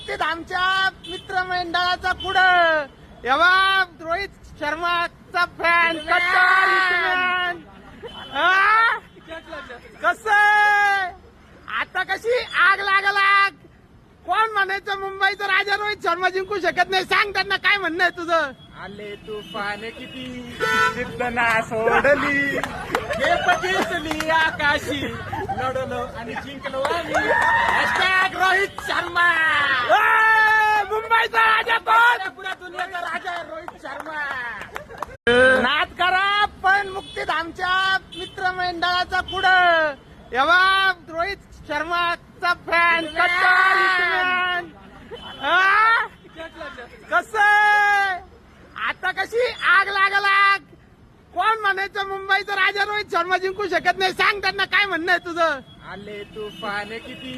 मुक्तीधामच्या मित्रमंडळाचा पुढं एव्हा रोहित शर्माचा फॅन कस आता कशी आग लाग कोण म्हणायचं मुंबईचा राजा रोहित शर्मा जिंकू शकत नाही. सांग त्यांना काय म्हणणं आहे तुझं. आले तुफान किती जिद्द ना सोडली हे बघितली आकाशी लढलो आणि जिंकलो आम्ही. हॅशटॅग रोहित शर्मा. मुंबईचा राजा कोण. पुऱ्या दुनियाचा राजा आहे रोहित शर्मा. नाद करा पण मुक्तीधामच्या मित्रमंडळाचा पुढं एव्हा रोहित शर्माचा फॅन कस आता कशी आग लाग कोण म्हणायचं मुंबईचा राजा रोहित शर्मा जिंकू शकत नाही. सांग त्यांना काय म्हणणं आहे तुझं. आले तुफान किती